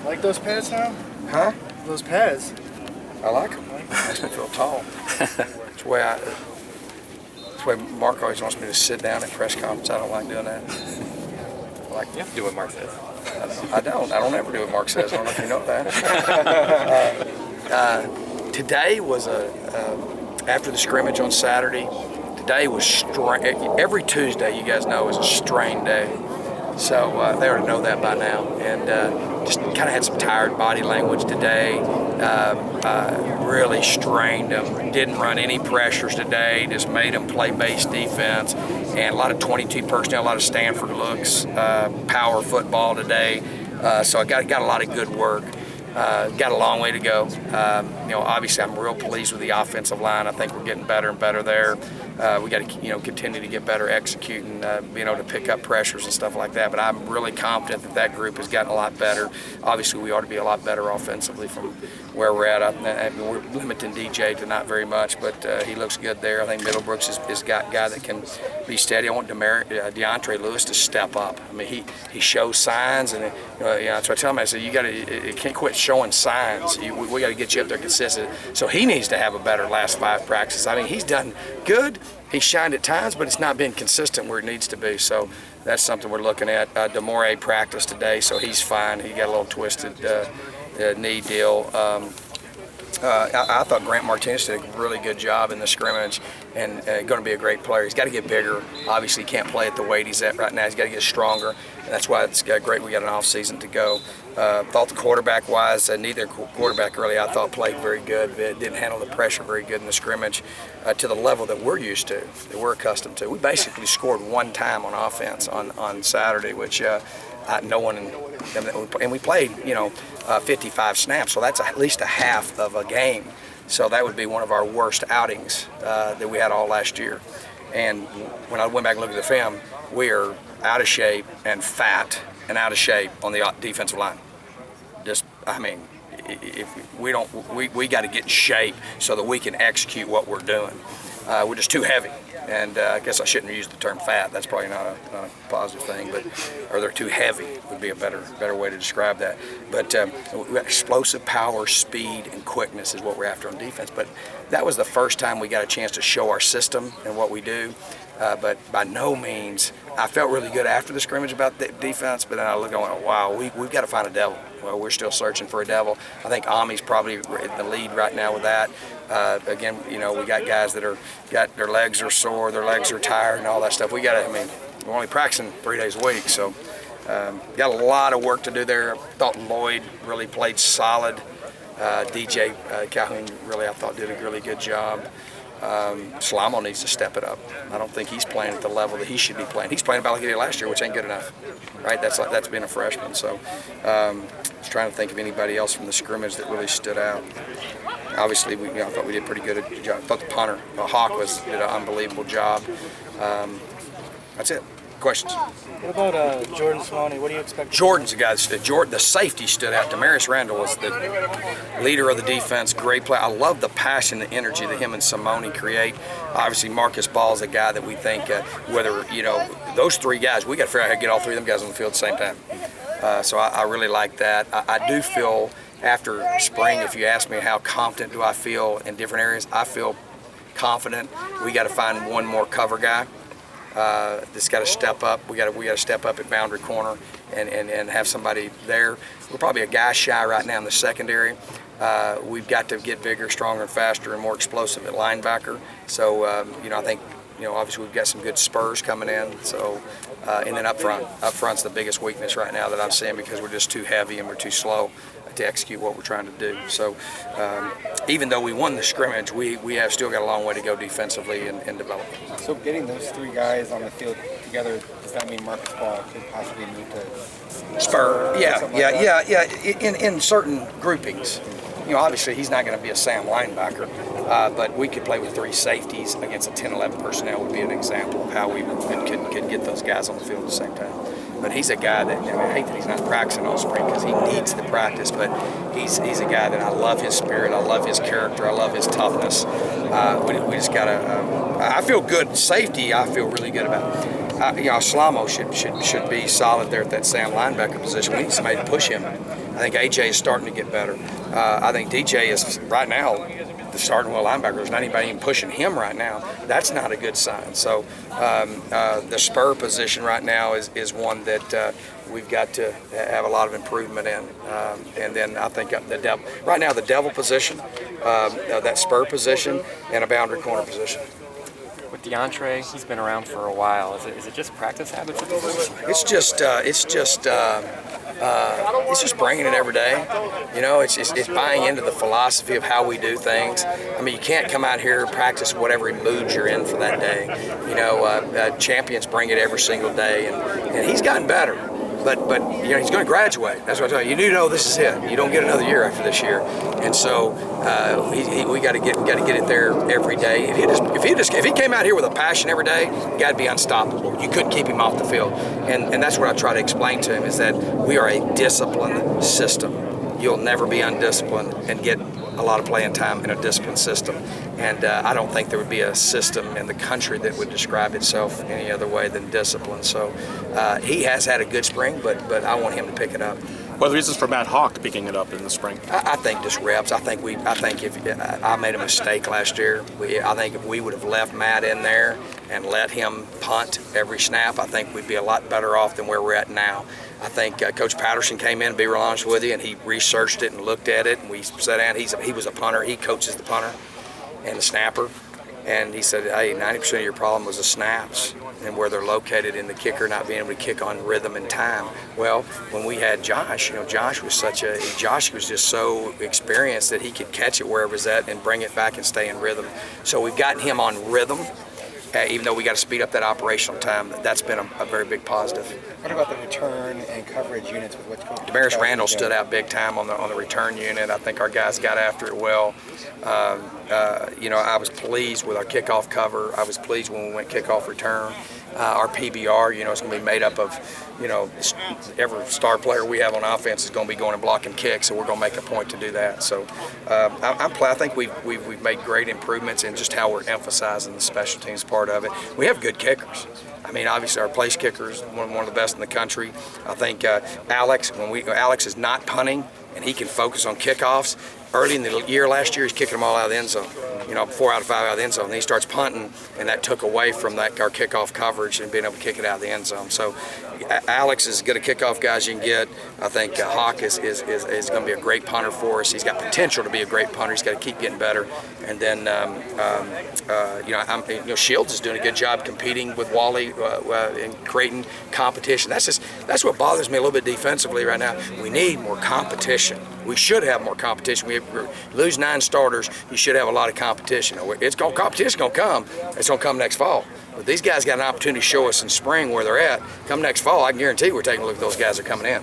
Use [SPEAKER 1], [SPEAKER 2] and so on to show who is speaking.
[SPEAKER 1] Like those pads now?
[SPEAKER 2] Huh?
[SPEAKER 1] Those pads.
[SPEAKER 2] I like them. Makes me feel tall. That's the way Mark always wants me to sit down at press conference. I don't like doing that. I like
[SPEAKER 3] You have to do what Mark says.
[SPEAKER 2] I don't ever do what Mark says. I don't know if you know that. Today was after the scrimmage on Saturday. Today was every Tuesday, you guys know, is a strain day. So they already know that by now. And just kind of had some tired body language today. Really strained them. Didn't run any pressures today. Just made them play base defense. And a lot of 22 personnel, a lot of Stanford looks, power football today. So I got a lot of good work. Got a long way to go. Obviously I'm real pleased with the offensive line. I think we're getting better and better there. We got to continue to get better executing, being able to pick up pressures and stuff like that. But I'm really confident that group has gotten a lot better. Obviously we ought to be a lot better offensively from where we're at. We're limiting DJ to not very much, but he looks good there. I think Middlebrooks is got a guy that can be steady. I want DeAndre Lewis to step up. I mean, he shows signs, and that's what I tell him. I said, you can't quit showing signs. We got to get you up there consistent. So he needs to have a better last 5 practices. I mean, he's done good. He's shined at times, but it's not been consistent where it needs to be. So that's something we're looking at. DeMore practiced today, so he's fine. He got a little twisted knee deal. I thought Grant Martinez did a really good job in the scrimmage and going to be a great player. He's got to get bigger. Obviously, he can't play at the weight he's at right now. He's got to get stronger, and that's why it's great we got an off season to go. Thought the quarterback-wise, neither quarterback really I thought played very good. Didn't handle the pressure very good in the scrimmage to the level that we're used to, that we're accustomed to. We basically scored 1 time on offense on Saturday, which no one, and we played 55 snaps, so that's at least a half of a game. So that would be one of our worst outings that we had all last year. And when I went back and looked at the film, we are out of shape and fat and out of shape on the defensive line. If we got to get in shape so that we can execute what we're doing. We're just too heavy. And I guess I shouldn't use the term fat. That's probably not a positive thing, or they're too heavy would be a better way to describe that. But explosive power, speed, and quickness is what we're after on defense. But that was the first time we got a chance to show our system and what we do. But by no means, I felt really good after the scrimmage about the defense, but then I look and went, wow, we've got to find a devil. Well, we're still searching for a devil. I think Ami's probably in the lead right now with that. Again, we got guys that got their legs are sore, their legs are tired, and all that stuff. We're only practicing 3 days a week, so got a lot of work to do there. I thought Lloyd really played solid. DJ Calhoun really, I thought, did a really good job. Salamo needs to step it up. I don't think he's playing at the level that he should be playing. He's playing about like he did last year, which ain't good enough, right? That's being a freshman. So I was trying to think of anybody else from the scrimmage that really stood out. Obviously, I thought we did pretty good at the job. I thought the punter, Hawk, did an unbelievable job. That's it. Questions?
[SPEAKER 1] What about Jordan Swanee? What do you expect?
[SPEAKER 2] Jordan's a guy the safety stood out. Demarius Randall was the leader of the defense, great play. I love the passion, the energy that him and Simone create. Obviously, Marcus Ball is a guy that we think, those 3 guys, we got to figure out how to get all 3 of them guys on the field at the same time. So I really like that. I do feel after spring, if you ask me how confident do I feel in different areas, I feel confident. We got to find one more cover guy. That's got to step up. We got to step up at boundary corner and have somebody there. We're probably a guy shy right now in the secondary. We've got to get bigger, stronger, and faster, and more explosive at linebacker. So I think obviously we've got some good spurs coming in. So and then up front's the biggest weakness right now that I'm seeing because we're just too heavy and we're too slow to execute what we're trying to do. So even though we won the scrimmage, we have still got a long way to go defensively and development.
[SPEAKER 4] So getting those 3 guys on the field together, does that mean Marcus Ball could possibly move to
[SPEAKER 2] spur? Yeah. In certain groupings. Obviously he's not going to be a Sam linebacker, but we could play with 3 safeties against a 10-11 personnel would be an example of how we could get those guys on the field at the same time. But he's a guy that, I hate that he's not practicing all spring because he needs the practice, but he's a guy that I love his spirit, I love his character, I love his toughness. We just got to, I feel good. Safety, I feel really good about. Slamo should be solid there at that Sam linebacker position. We need somebody to push him. I think AJ is starting to get better. I think DJ is right now the starting well linebacker. There's not anybody even pushing him right now. That's not a good sign. So the spur position right now is one that we've got to have a lot of improvement in. And then I think the devil position, that spur position, and a boundary corner position.
[SPEAKER 3] With DeAndre, he's been around for a while. Is it just practice habits?
[SPEAKER 2] It's just bringing it every day. It's buying into the philosophy of how we do things. I mean, you can't come out here and practice whatever mood you're in for that day. Champions bring it every single day, and he's gotten better. But he's going to graduate. That's what I tell you. You know this is it. You don't get another year after this year, and so we got to get it there every day. If he came out here with a passion every day, you got to be unstoppable. You couldn't keep him off the field, and that's what I try to explain to him is that we are a disciplined system. You'll never be undisciplined and get a lot of playing time in a disciplined system. And I don't think there would be a system in the country that would describe itself any other way than discipline. So he has had a good spring, but I want him to pick it up.
[SPEAKER 5] What are the reasons for Matt Hawk picking it up in the spring?
[SPEAKER 2] I think just reps. I think if I made a mistake last year. I think if we would have left Matt in there and let him punt every snap, I think we'd be a lot better off than where we're at now. I think Coach Patterson came in, to be real honest with you, and he researched it and looked at it, and we sat down. He was a punter. He coaches the punter and the snapper. And he said, hey, 90% of your problem was the snaps and where they're located in the kicker not being able to kick on rhythm and time. Well, when we had Josh, Josh was just so experienced that he could catch it wherever it's at and bring it back and stay in rhythm. So we've gotten him on rhythm. Even though we got to speed up that operational time, that's been a very big positive.
[SPEAKER 4] What about the return and coverage units with what Coach
[SPEAKER 2] Damaris Randall stood out big time on the return unit. I think our guys got after it well. I was pleased with our kickoff cover. I was pleased when we went kickoff return. Our PBR, it's going to be made up of, every star player we have on offense is going to be going and blocking kicks, so we're going to make a point to do that. So I think we've made great improvements in just how we're emphasizing the special teams part of it. We have good kickers. I mean, obviously our place kicker is one of the best in the country. I think Alex is not punting and he can focus on kickoffs. Early in the year last year, he's kicking them all out of the end zone. 4 out of 5 out of the end zone. Then he starts punting, and that took away from our kickoff coverage and being able to kick it out of the end zone. So Alex is as good a kickoff guy as you can get. I think Hawk is going to be a great punter for us. He's got potential to be a great punter. He's got to keep getting better. And then, Shields is doing a good job competing with Wally and creating competition. That's what bothers me a little bit defensively right now. We need more competition. We should have more competition. We lose 9 starters. You should have a lot of competition. Competition's going to come. It's going to come next fall. But these guys got an opportunity to show us in spring where they're at. Come next fall, I can guarantee we're taking a look at those guys that are coming in.